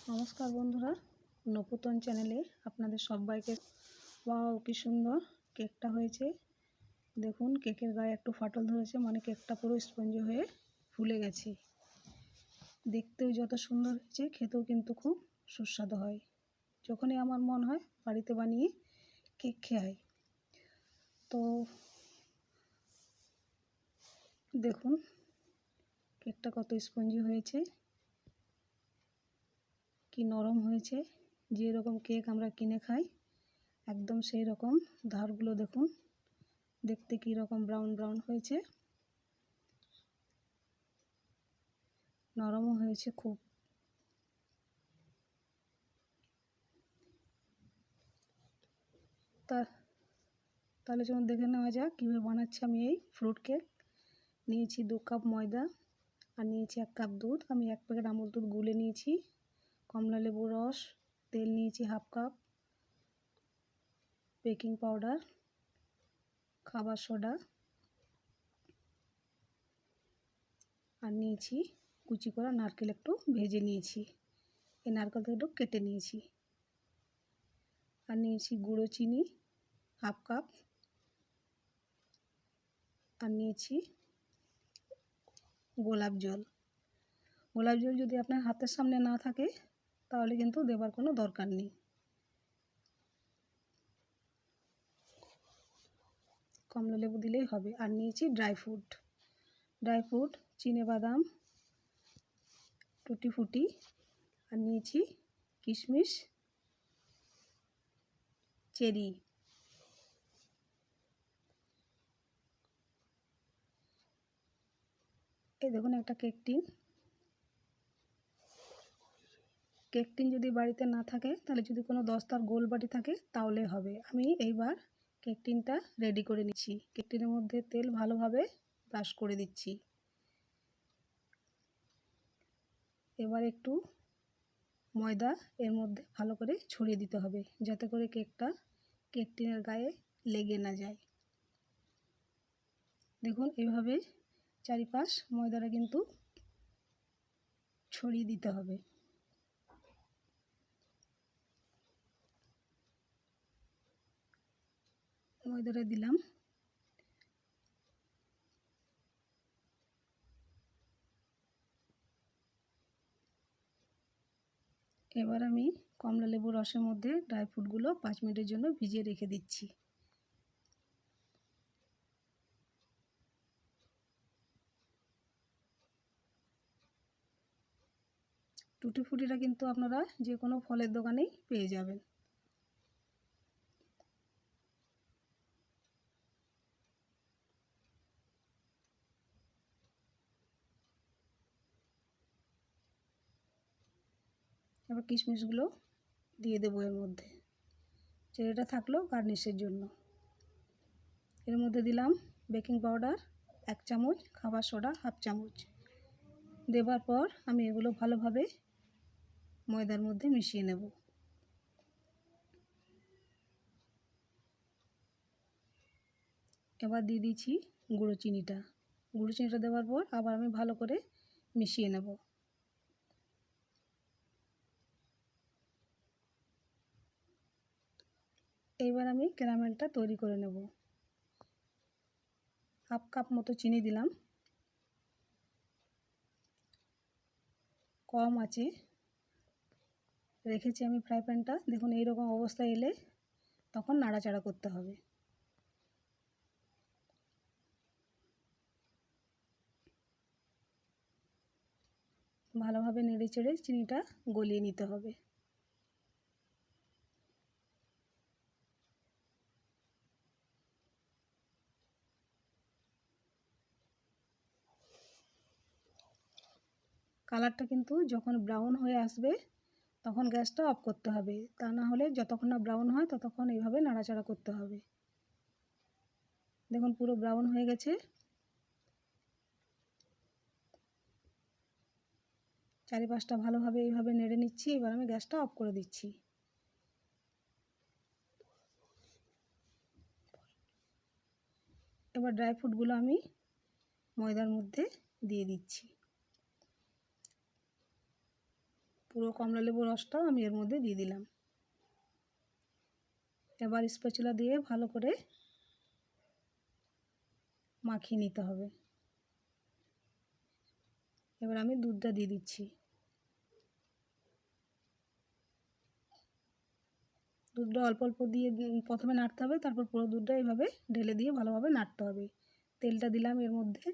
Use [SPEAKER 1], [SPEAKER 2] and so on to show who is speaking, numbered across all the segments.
[SPEAKER 1] নমস্কার বন্ধুরা, নপুতন চ্যানেলে আপনাদের সবাইকে। ওয়াও, কি সুন্দর কেকটা হয়েছে। দেখুন, কেকের গায়ে একটু ফাটল ধরেছে, মানে কেকটা পুরো স্পঞ্জ হয়ে ফুলে গেছে। দেখতেও যত সুন্দর হয়েছে, খেতেও কিন্তু খুব সুস্বাদু হয়। যখনই আমার মন হয় বাড়িতে বানিয়ে কেক খাই। তো দেখুন কেকটা কত স্পঞ্জি হয়েছে, কি নরম হয়েছে। যে রকম কেক আমরা কিনে খাই একদম সেই রকম। ধারগুলো দেখুন, দেখতে কি রকম ব্রাউন ব্রাউন হয়েছে, নরমও হয়েছে খুব। তাহলে যখন দেখে নেওয়া যাক কীভাবে বানাচ্ছি আমি এই ফ্রুট কেক। নিয়েছি 2 কাপ ময়দা আর নিয়েছি 1 কাপ দুধ। আমি 1 প্যাকেট আমুল দুধ গুলে নিয়েছি। কমলা লেবুর রস, তেল নিয়েছি 1/2 কাপ, বেকিং পাউডার, খাবার সোডা আর নিয়েছি কুচি করা নারকেল, একটু ভেজে নিয়েছি। এই নারকেলটা একটু কেটে নিয়েছি। আর নিয়েছি গুঁড়ো চিনি 1/2 কাপ। আর নিয়েছি গোলাপ জল। গোলাপ জল যদি আপনার হাতের সামনে না থাকে তাহলে কিন্তু দেবার কোনো দরকার নেই। কমলা লেবু দিলেই হবে। আর নিয়েছি ড্রাই ফ্রুট, চিনেবাদাম, টুটি ফুটি, আর নিয়েছি কিশমিশ, চেরি। এই দেখুন একটা কেক টিন যদি বাড়িতে না থাকে তাহলে যদি কোনো দস্তার গোল বাটি থাকে তাহলে হবে। আমি এইবার কেক টিনটা রেডি করে নিচ্ছি। কেক টিনের মধ্যে তেল ভালোভাবে ব্রাশ করে দিচ্ছি। এবার একটু ময়দা এর মধ্যে ভালো করে ছড়িয়ে দিতে হবে, যাতে করে কেক টিনের গায়ে লেগে না যায়। দেখুন এইভাবে চারিপাশ ময়দাটা কিন্তু ছড়িয়ে দিতে হবে। ময়দাটা দিলাম। এবার আমি কমলা লেবুর রসের মধ্যে ড্রাই ফ্রুটগুলো 5 মিনিটের জন্য ভিজিয়ে রেখে দিচ্ছি। টুটি ফুটিটা কিন্তু আপনারা যে কোনো ফলের দোকানেই পেয়ে যাবেন। এবার কিশমিশগুলো দিয়ে দেবো এর মধ্যে। চেরিটা থাকলো গার্নিশের জন্য। এর মধ্যে দিলাম বেকিং পাউডার 1 চামচ, খাবার সোডা 1/2 চামচ। দেবার পর আমি এগুলো ভালোভাবে ময়দার মধ্যে মিশিয়ে নেব। এবার দিয়ে দিচ্ছি গুঁড়ো চিনিটা। দেওয়ার পর আবার আমি ভালো করে মিশিয়ে নেব। এইবার আমি ক্যারামেলটা তৈরি করে নেব। 1/2 কাপ মতো চিনি দিলাম। কম আঁচে রেখেছি আমি ফ্রাই প্যানটা। দেখুন এইরকম অবস্থা এলে তখন নাড়াচাড়া করতে হবে। ভালোভাবে নেড়ে চেড়ে চিনিটা গলিয়ে নিতে হবে। কালারটা কিন্তু যখন ব্রাউন হয়ে আসবে তখন গ্যাসটা অফ করতে হবে। তা না হলে যতক্ষণ না ব্রাউন হয় ততক্ষণ এইভাবে নাড়াচাড়া করতে হবে। দেখুন পুরো ব্রাউন হয়ে গেছে। চারিপাশটা ভালোভাবে এইভাবে নেড়ে নিচ্ছি। এবার আমি গ্যাসটা অফ করে দিচ্ছি। এবার ড্রাই ফ্রুটগুলো আমি ময়দার মধ্যে দিয়ে দিচ্ছি। পুরো কমলা লেবুর রসটাও আমি এর মধ্যে দিয়ে দিলাম। এবার স্প্যাচুলা দিয়ে ভালো করে মাখিয়ে নিতে হবে। এবার আমি দুধটা দিয়ে দিচ্ছি। দুধটা অল্প অল্প দিয়ে প্রথমে নাড়তে হবে, তারপর পুরো দুধটা এইভাবে ঢেলে দিয়ে ভালোভাবে নাড়তে হবে। তেলটা দিলাম এর মধ্যে।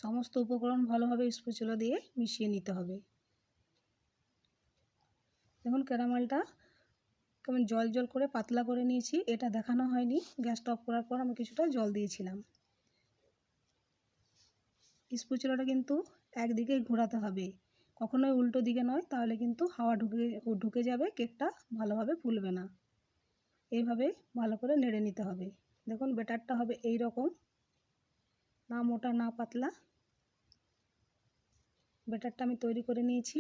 [SPEAKER 1] সমস্ত উপকরণ ভালোভাবে স্প্যাচুলা দিয়ে মিশিয়ে নিতে হবে। দেখুন ক্যারামেলটা কেমন জল জল করে পাতলা করে নিয়েছি, এটা দেখানো হয়নি। গ্যাসটা অফ করার পর আমি কিছুটা জল দিয়েছিলাম। স্প্যাচুলাটা কিন্তু একদিকেই ঘোরাতে হবে, কখনোই উল্টো দিকে নয়, তাহলে কিন্তু হাওয়া ঢুকে যাবে, কেকটা ভালোভাবে ফুলবে না। এইভাবে ভালো করে নেড়ে নিতে হবে। দেখুন ব্যাটারটা হবে এই রকম, না মোটা না পাতলা। ব্যাটারটা আমি তৈরি করে নিয়েছি।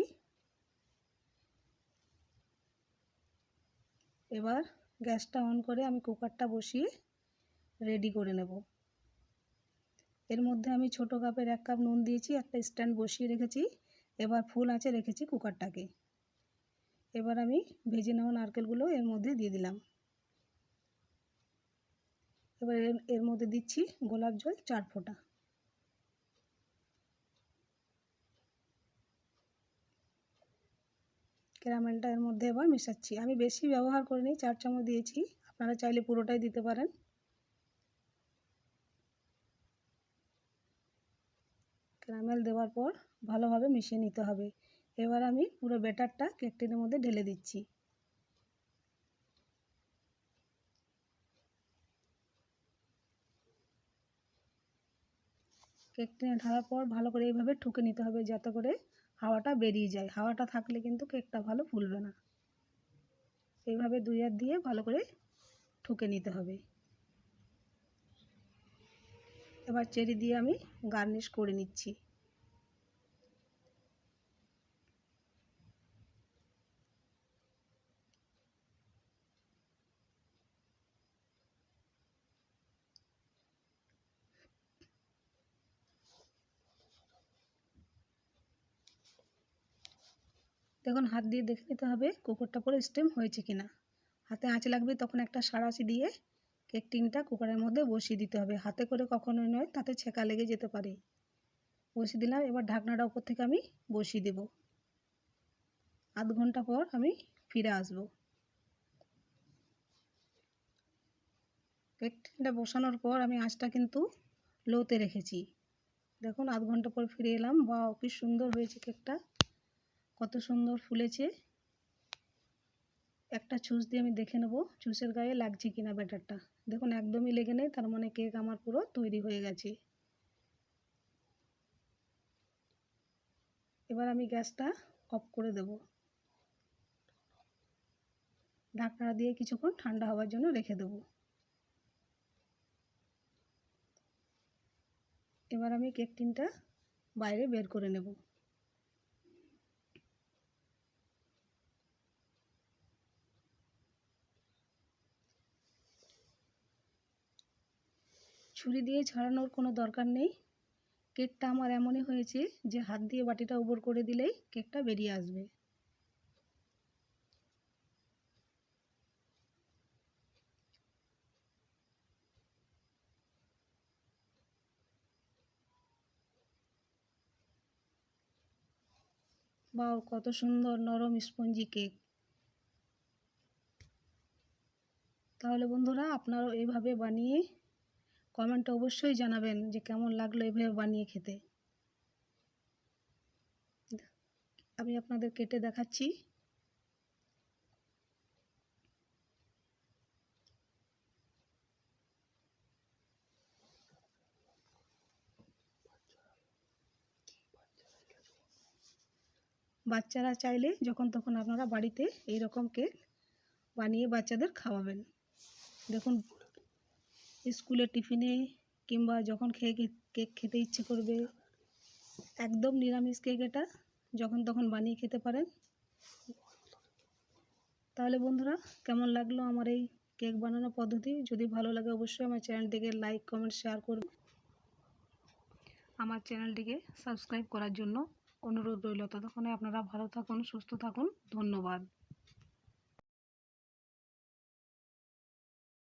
[SPEAKER 1] এবার গ্যাসটা অন করে আমি কুকারটা বসিয়ে রেডি করে নেব। এর মধ্যে আমি ছোটো কাপের 1 কাপ নুন দিয়েছি, একটা স্ট্যান্ড বসিয়ে রেখেছি। এবার ফুল আঁচে রেখেছি কুকারটাকে। এবার আমি ভেজে নেওয়া নারকেলগুলো এর মধ্যে দিয়ে দিলাম। এবার এর মধ্যে দিচ্ছি গোলাপ জল 4 ফোঁটা। ক্যারামেলটা এর মধ্যে এবার মেশাচ্ছি। আমি বেশি ব্যবহার করিনি, 4 চামচ দিয়েছি, আপনারা চাইলে পুরোটাই দিতে পারেন। ক্যারামেল দেওয়ার পর ভালোভাবে মিশিয়ে নিতে হবে। এবার আমি পুরো ব্যাটারটা কেক টিনের মধ্যে ঢেলে দিচ্ছি। কেক টিনে ঢালার পর ভালো করে এইভাবে ঠুকে নিতে হবে, যাতে করে হাওয়াটা বেরিয়ে যায়। হাওয়াটা থাকলে কিন্তু কেকটা ভালো ফুলবে না। এইভাবে 2 হাত দিয়ে ভালো করে ঠুকে নিতে হবে। এবার চেরি দিয়ে আমি গার্নিশ করে নিচ্ছি। দেখুন হাত দিয়ে দেখে নিতে হবে কুকারটা পুরো স্টিম হয়েছে কিনা। হাতে আঁচ লাগবে, তখন একটা সাঁড়াশি দিয়ে কেক টিনটা কুকারের মধ্যে বসিয়ে দিতে হবে। হাতে করে কখনোই নয়, তাতে ছেঁকা লেগে যেতে পারে। বসিয়ে দিলাম। এবার ঢাকনাটা উপর থেকে আমি বসিয়ে দেব। আধ ঘন্টা পর আমি ফিরে আসব। কেক টিনটা বসানোর পর আমি আঁচটা কিন্তু লোতে রেখেছি। দেখুন আধ ঘন্টা পর ফিরে এলাম। বাহ, কি সুন্দর হয়েছে কেকটা, কত সুন্দর ফুলেছে। একটা ছুঁচ দিয়ে আমি দেখে নেব ছুঁচের গায়ে লাগছে কিনা ব্যাটারটা। দেখুন একদমই লেগে নেই, তার মানে কেক আমার পুরো তৈরি হয়ে গেছে। এবার আমি গ্যাসটা অফ করে দেব। ঢাকনা দিয়ে কিছুক্ষণ ঠান্ডা হওয়ার জন্য রেখে দেব। এবার আমি কেক টিনটা বাইরে বের করে নেব। ছুরি দিয়ে ছাড়ানোর কোনো দরকার নেই। কেকটা আমার এমনই হয়েছে যে হাত দিয়ে বাটিটা উপর করে দিলেই কেকটা বেরিয়ে আসবে। বাহ, কত সুন্দর নরম স্পঞ্জি কেক। তাহলে বন্ধুরা আপনারাও এইভাবে বানিয়ে কমেন্টে অবশ্যই জানাবেন যে কেমন লাগলো এভাবে বানিয়ে খেতে। আমি আপনাদের কেটে দেখাচ্ছি। বাচ্চারা চাইলে যখন তখন আপনারা বাড়িতে এই রকম কেক বানিয়ে বাচ্চাদের খাওয়াবেন। দেখুন স্কুলে টিফিনে কিংবা যখন কেক খেতে ইচ্ছে করবে, একদম নিরামিষ কেক, এটা যখন তখন বানিয়ে খেতে পারেন। তাহলে বন্ধুরা কেমন লাগলো আমার এই কেক বানানোর পদ্ধতি। যদি ভালো লাগে অবশ্যই আমার চ্যানেলটিকে লাইক কমেন্ট শেয়ার করুন। আমার চ্যানেলটিকে সাবস্ক্রাইব করার জন্য অনুরোধ রইল। ততক্ষণে আপনারা ভালো থাকুন, সুস্থ থাকুন। ধন্যবাদ।